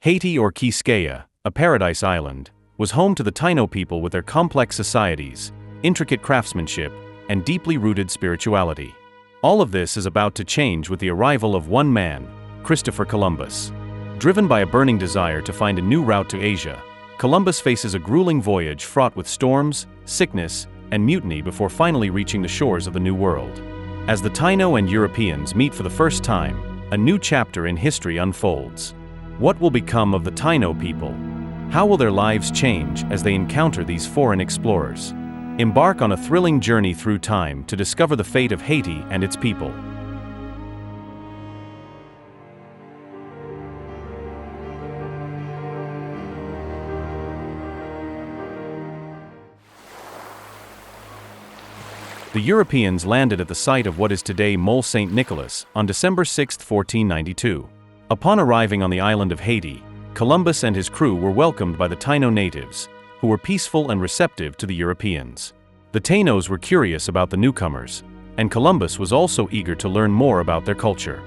Haiti, or Quisqueya, a paradise island, was home to the Taino people with their complex societies, intricate craftsmanship, and deeply rooted spirituality. All of this is about to change with the arrival of one man, Christopher Columbus. Driven by a burning desire to find a new route to Asia, Columbus faces a grueling voyage fraught with storms, sickness, and mutiny before finally reaching the shores of the New World. As the Taino and Europeans meet for the first time, a new chapter in history unfolds. What will become of the Taino people? How will their lives change as they encounter these foreign explorers? Embark on a thrilling journey through time to discover the fate of Haiti and its people. The Europeans landed at the site of what is today Môle-Saint-Nicolas on December 6, 1492. Upon arriving on the island of Haiti, Columbus and his crew were welcomed by the Taino natives, who were peaceful and receptive to the Europeans. The Tainos were curious about the newcomers, and Columbus was also eager to learn more about their culture.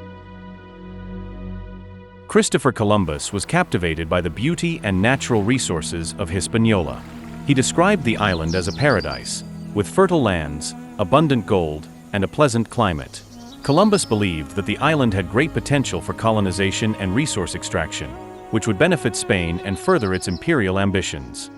Christopher Columbus was captivated by the beauty and natural resources of Hispaniola. He described the island as a paradise, with fertile lands, abundant gold, and a pleasant climate. Columbus believed that the island had great potential for colonization and resource extraction, which would benefit Spain and further its imperial ambitions.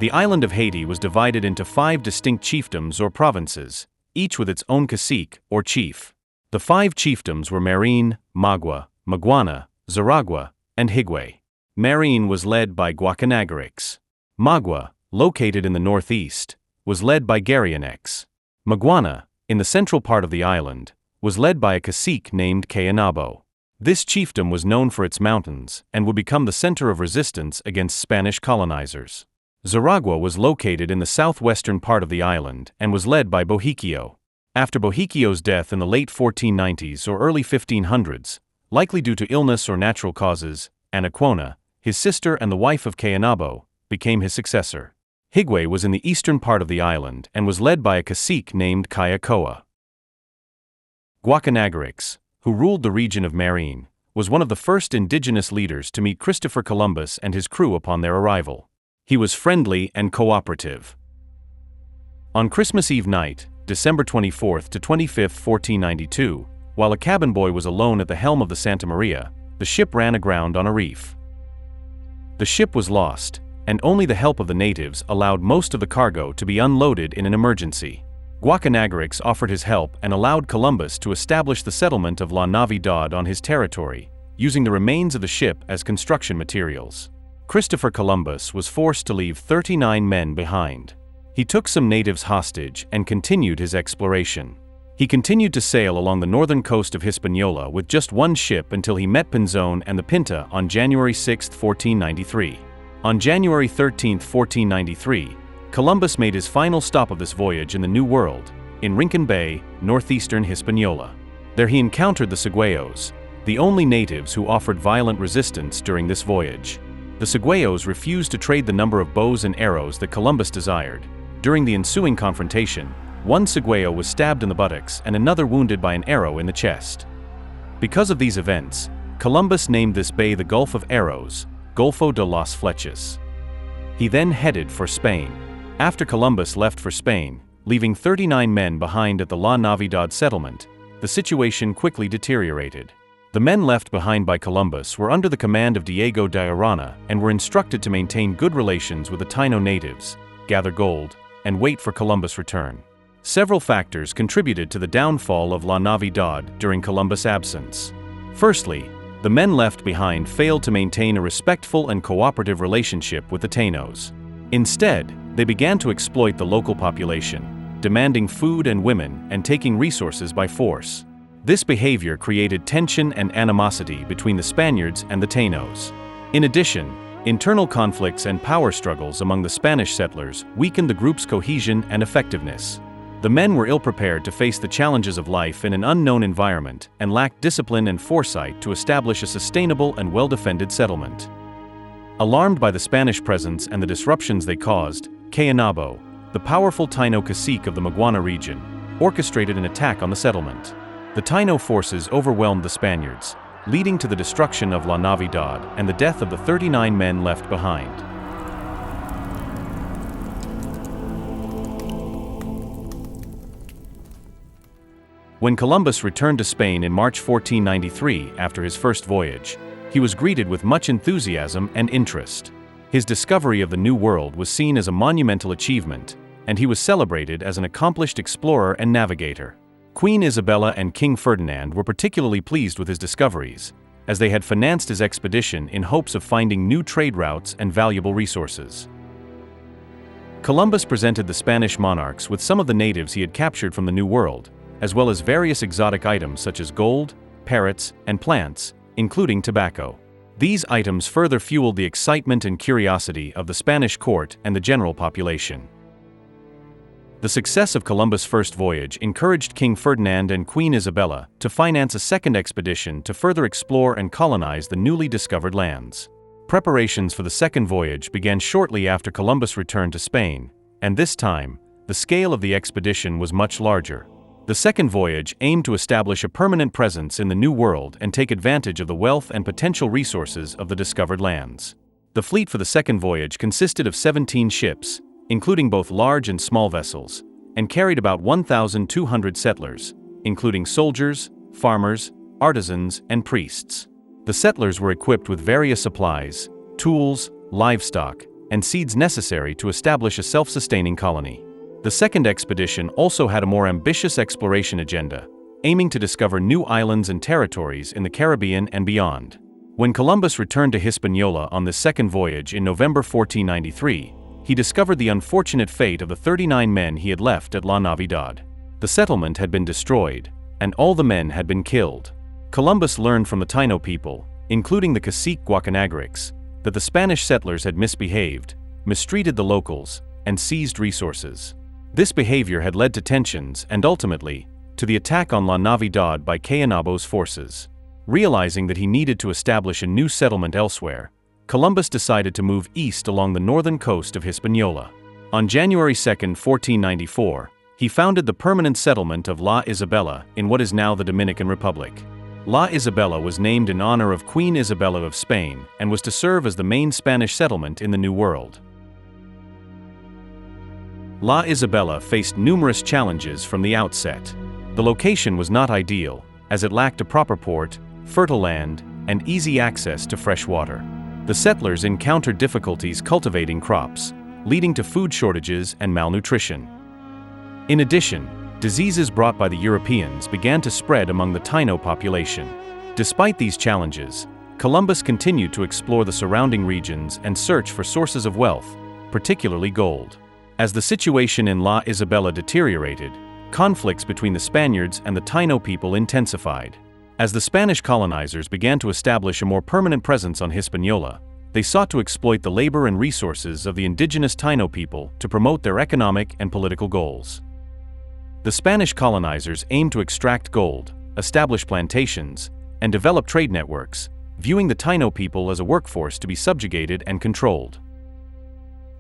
The island of Haiti was divided into 5 distinct chiefdoms or provinces, each with its own cacique or chief. The 5 chiefdoms were Marin, Magua, Maguana, Zaragua, and Higüey. Marin was led by Guacanagaríx. Magua, located in the northeast, was led by Guacanagaríx. Maguana, in the central part of the island, was led by a cacique named Caonabo. This chiefdom was known for its mountains and would become the center of resistance against Spanish colonizers. Zaragua was located in the southwestern part of the island and was led by Bohiquio. After Bohiquio's death in the late 1490s or early 1500s, likely due to illness or natural causes, Anaquona, his sister and the wife of Caonabo, became his successor. Higüey was in the eastern part of the island and was led by a cacique named Cayacoa. Guacanagaríx, who ruled the region of Marin, was one of the first indigenous leaders to meet Christopher Columbus and his crew upon their arrival. He was friendly and cooperative. On Christmas Eve night, December 24th to 25th, 1492, while a cabin boy was alone at the helm of the Santa María, the ship ran aground on a reef. The ship was lost, and only the help of the natives allowed most of the cargo to be unloaded in an emergency. Guacanagaríx offered his help and allowed Columbus to establish the settlement of La Navidad on his territory, using the remains of the ship as construction materials. Christopher Columbus was forced to leave 39 men behind. He took some natives hostage and continued his exploration. He continued to sail along the northern coast of Hispaniola with just one ship until he met Pinzon and the Pinta on January 6, 1493. On January 13, 1493, Columbus made his final stop of this voyage in the New World, in Rincon Bay, northeastern Hispaniola. There he encountered the Ciguayos, the only natives who offered violent resistance during this voyage. The Ciguayos refused to trade the number of bows and arrows that Columbus desired. During the ensuing confrontation, one Ciguayo was stabbed in the buttocks and another wounded by an arrow in the chest. Because of these events, Columbus named this bay the Gulf of Arrows, Golfo de Las Flechas. He then headed for Spain. After Columbus left for Spain, leaving 39 men behind at the La Navidad settlement, the situation quickly deteriorated. The men left behind by Columbus were under the command of Diego de Arana and were instructed to maintain good relations with the Taino natives, gather gold, and wait for Columbus' return. Several factors contributed to the downfall of La Navidad during Columbus' absence. Firstly, the men left behind failed to maintain a respectful and cooperative relationship with the Tainos. Instead, they began to exploit the local population, demanding food and women and taking resources by force. This behavior created tension and animosity between the Spaniards and the Tainos. In addition, internal conflicts and power struggles among the Spanish settlers weakened the group's cohesion and effectiveness. The men were ill-prepared to face the challenges of life in an unknown environment and lacked discipline and foresight to establish a sustainable and well-defended settlement. Alarmed by the Spanish presence and the disruptions they caused, Caonabo, the powerful Taino cacique of the Maguana region, orchestrated an attack on the settlement. The Taino forces overwhelmed the Spaniards, leading to the destruction of La Navidad and the death of the 39 men left behind. When Columbus returned to Spain in March 1493 after his first voyage, he was greeted with much enthusiasm and interest. His discovery of the New World was seen as a monumental achievement, and he was celebrated as an accomplished explorer and navigator. Queen Isabela and King Ferdinand were particularly pleased with his discoveries, as they had financed his expedition in hopes of finding new trade routes and valuable resources. Columbus presented the Spanish monarchs with some of the natives he had captured from the New World, as well as various exotic items such as gold, parrots, and plants, including tobacco. These items further fueled the excitement and curiosity of the Spanish court and the general population. The success of Columbus' first voyage encouraged King Ferdinand and Queen Isabela to finance a second expedition to further explore and colonize the newly discovered lands. Preparations for the second voyage began shortly after Columbus returned to Spain, and this time, the scale of the expedition was much larger. The second voyage aimed to establish a permanent presence in the New World and take advantage of the wealth and potential resources of the discovered lands. The fleet for the second voyage consisted of 17 ships, including both large and small vessels, and carried about 1,200 settlers, including soldiers, farmers, artisans, and priests. The settlers were equipped with various supplies, tools, livestock, and seeds necessary to establish a self-sustaining colony. The second expedition also had a more ambitious exploration agenda, aiming to discover new islands and territories in the Caribbean and beyond. When Columbus returned to Hispaniola on this second voyage in November 1493, he discovered the unfortunate fate of the 39 men he had left at La Navidad. The settlement had been destroyed, and all the men had been killed. Columbus learned from the Taino people, including the cacique Guacanagaríx, that the Spanish settlers had misbehaved, mistreated the locals, and seized resources. This behavior had led to tensions and ultimately, to the attack on La Navidad by Caonabo's forces. Realizing that he needed to establish a new settlement elsewhere, Columbus decided to move east along the northern coast of Hispaniola. On January 2, 1494, he founded the permanent settlement of La Isabela in what is now the Dominican Republic. La Isabela was named in honor of Queen Isabela of Spain and was to serve as the main Spanish settlement in the New World. La Isabela faced numerous challenges from the outset. The location was not ideal, as it lacked a proper port, fertile land, and easy access to fresh water. The settlers encountered difficulties cultivating crops, leading to food shortages and malnutrition. In addition, diseases brought by the Europeans began to spread among the Taino population. Despite these challenges, Columbus continued to explore the surrounding regions and search for sources of wealth, particularly gold. As the situation in La Isabela deteriorated, conflicts between the Spaniards and the Taino people intensified. As the Spanish colonizers began to establish a more permanent presence on Hispaniola, they sought to exploit the labor and resources of the indigenous Taino people to promote their economic and political goals. The Spanish colonizers aimed to extract gold, establish plantations, and develop trade networks, viewing the Taino people as a workforce to be subjugated and controlled.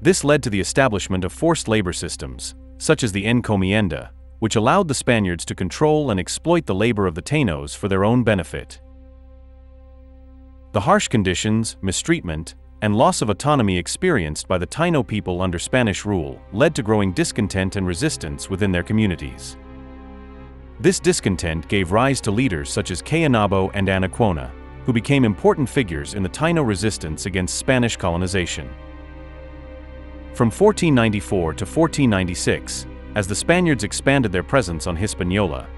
This led to the establishment of forced labor systems, such as the encomienda, which allowed the Spaniards to control and exploit the labor of the Tainos for their own benefit. The harsh conditions, mistreatment, and loss of autonomy experienced by the Taino people under Spanish rule led to growing discontent and resistance within their communities. This discontent gave rise to leaders such as Caonabo and Anaquona, who became important figures in the Taino resistance against Spanish colonization. From 1494 to 1496, as the Spaniards expanded their presence on Hispaniola,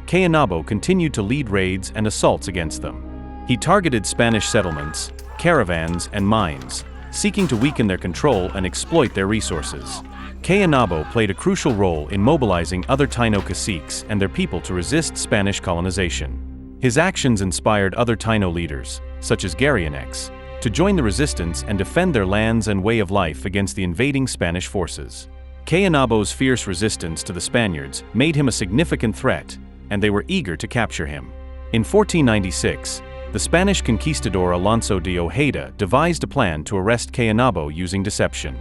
Caonabo continued to lead raids and assaults against them. He targeted Spanish settlements, caravans, and mines, seeking to weaken their control and exploit their resources. Caonabo played a crucial role in mobilizing other Taino caciques and their people to resist Spanish colonization. His actions inspired other Taino leaders, such as Guacanagaríx, to join the resistance and defend their lands and way of life against the invading Spanish forces. Caonabo's fierce resistance to the Spaniards made him a significant threat, and they were eager to capture him. In 1496, the Spanish conquistador Alonso de Ojeda devised a plan to arrest Caonabo using deception.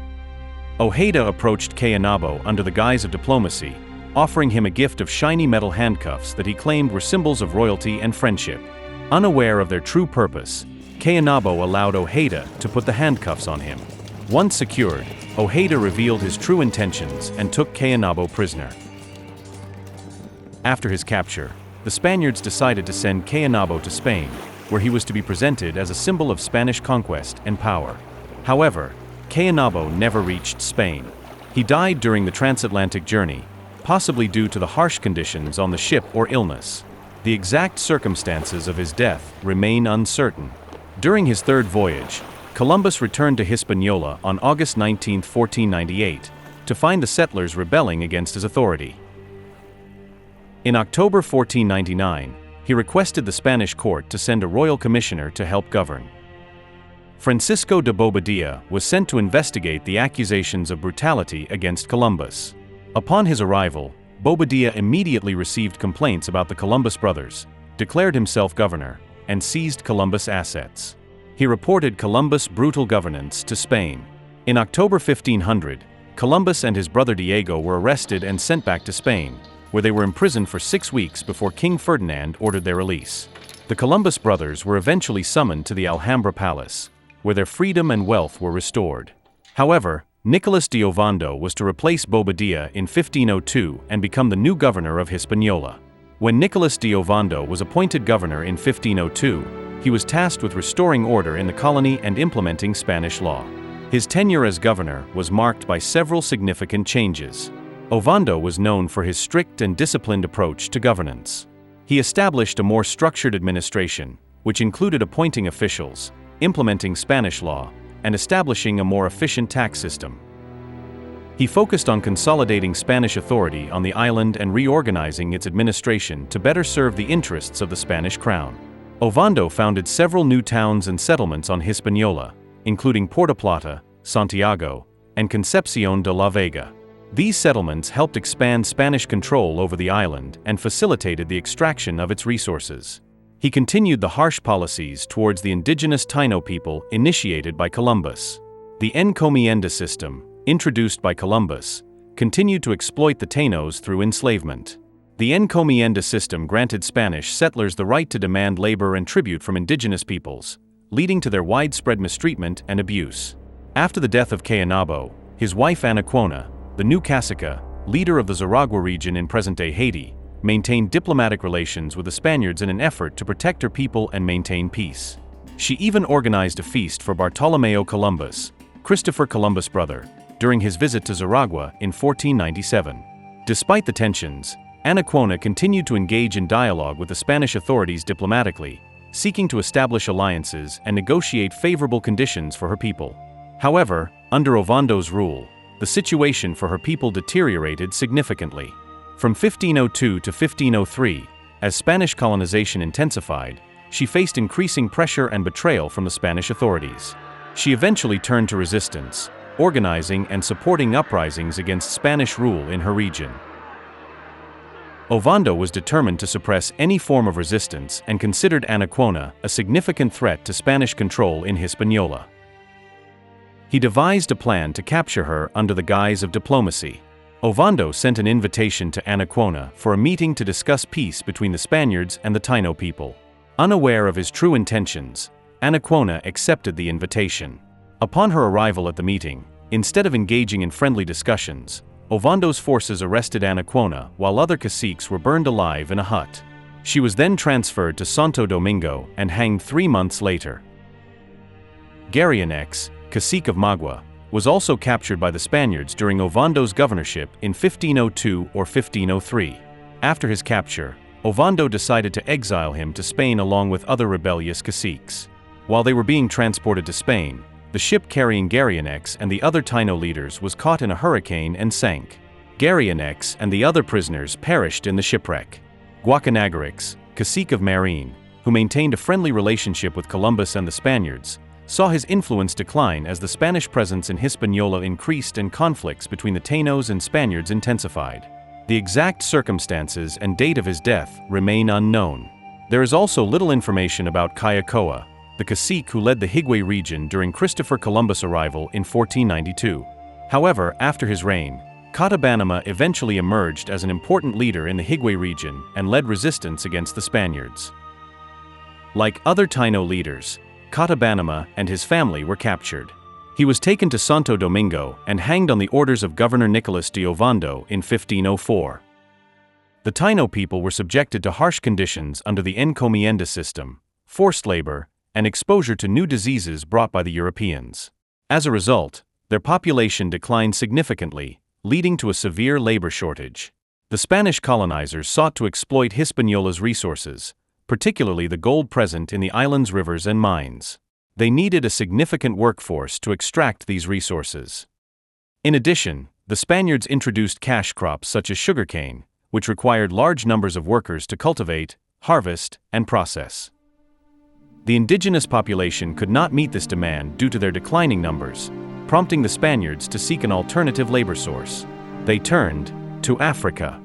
Ojeda approached Caonabo under the guise of diplomacy, offering him a gift of shiny metal handcuffs that he claimed were symbols of royalty and friendship. Unaware of their true purpose, Caonabo allowed Ojeda to put the handcuffs on him. Once secured, Ojeda revealed his true intentions and took Caonabo prisoner. After his capture, the Spaniards decided to send Caonabo to Spain, where he was to be presented as a symbol of Spanish conquest and power. However, Caonabo never reached Spain. He died during the transatlantic journey, possibly due to the harsh conditions on the ship or illness. The exact circumstances of his death remain uncertain. During his third voyage, Columbus returned to Hispaniola on August 19, 1498, to find the settlers rebelling against his authority. In October 1499, he requested the Spanish court to send a royal commissioner to help govern. Francisco de Bobadilla was sent to investigate the accusations of brutality against Columbus. Upon his arrival, Bobadilla immediately received complaints about the Columbus brothers, declared himself governor, and seized Columbus assets. He reported Columbus' brutal governance to Spain. In October 1500, Columbus and his brother Diego were arrested and sent back to Spain, where they were imprisoned for 6 weeks before King Ferdinand ordered their release. The Columbus brothers were eventually summoned to the Alhambra Palace, where their freedom and wealth were restored. However, Nicolas de Ovando was to replace Bobadilla in 1502 and become the new governor of Hispaniola. When Nicolas de Ovando was appointed governor in 1502, he was tasked with restoring order in the colony and implementing Spanish law. His tenure as governor was marked by several significant changes. Ovando was known for his strict and disciplined approach to governance. He established a more structured administration, which included appointing officials, implementing Spanish law, and establishing a more efficient tax system. He focused on consolidating Spanish authority on the island and reorganizing its administration to better serve the interests of the Spanish crown. Ovando founded several new towns and settlements on Hispaniola, including Puerto Plata, Santiago, and Concepción de la Vega. These settlements helped expand Spanish control over the island and facilitated the extraction of its resources. He continued the harsh policies towards the indigenous Taino people initiated by Columbus. The encomienda system, introduced by Columbus, continued to exploit the Tainos through enslavement. The encomienda system granted Spanish settlers the right to demand labor and tribute from indigenous peoples, leading to their widespread mistreatment and abuse. After the death of Caonabo, his wife Anaquona, the new cacique, leader of the Zaragua region in present-day Haiti, maintained diplomatic relations with the Spaniards in an effort to protect her people and maintain peace. She even organized a feast for Bartolomeo Columbus, Christopher Columbus' brother, during his visit to Zaragua in 1497. Despite the tensions, Anaquona continued to engage in dialogue with the Spanish authorities diplomatically, seeking to establish alliances and negotiate favorable conditions for her people. However, under Ovando's rule, the situation for her people deteriorated significantly. From 1502 to 1503, as Spanish colonization intensified, she faced increasing pressure and betrayal from the Spanish authorities. She eventually turned to resistance, organizing and supporting uprisings against Spanish rule in her region. Ovando was determined to suppress any form of resistance and considered Anaquona a significant threat to Spanish control in Hispaniola. He devised a plan to capture her under the guise of diplomacy. Ovando sent an invitation to Anaquona for a meeting to discuss peace between the Spaniards and the Taino people. Unaware of his true intentions, Anaquona accepted the invitation. Upon her arrival at the meeting, instead of engaging in friendly discussions, Ovando's forces arrested Anaquona while other caciques were burned alive in a hut. She was then transferred to Santo Domingo and hanged 3 months later. Guacanagaríx, cacique of Magua, was also captured by the Spaniards during Ovando's governorship in 1502 or 1503. After his capture, Ovando decided to exile him to Spain along with other rebellious caciques. While they were being transported to Spain, the ship carrying Guacanagaríx and the other Taino leaders was caught in a hurricane and sank. Guacanagaríx and the other prisoners perished in the shipwreck. Guacanagaríx, cacique of Marine, who maintained a friendly relationship with Columbus and the Spaniards, saw his influence decline as the Spanish presence in Hispaniola increased and conflicts between the Tainos and Spaniards intensified. The exact circumstances and date of his death remain unknown. There is also little information about Cayacoa, the cacique who led the Higüey region during Christopher Columbus' arrival in 1492. However, after his reign, Catabanama eventually emerged as an important leader in the Higüey region and led resistance against the Spaniards. Like other Taino leaders, Cotabanama and his family were captured. He was taken to Santo Domingo and hanged on the orders of Governor Nicolas de Ovando in 1504. The Taino people were subjected to harsh conditions under the encomienda system, forced labor, and exposure to new diseases brought by the Europeans. As a result, their population declined significantly, leading to a severe labor shortage. The Spanish colonizers sought to exploit Hispaniola's resources, particularly the gold present in the island's rivers and mines. They needed a significant workforce to extract these resources. In addition, the Spaniards introduced cash crops such as sugarcane, which required large numbers of workers to cultivate, harvest, and process. The indigenous population could not meet this demand due to their declining numbers, prompting the Spaniards to seek an alternative labor source. They turned to Africa.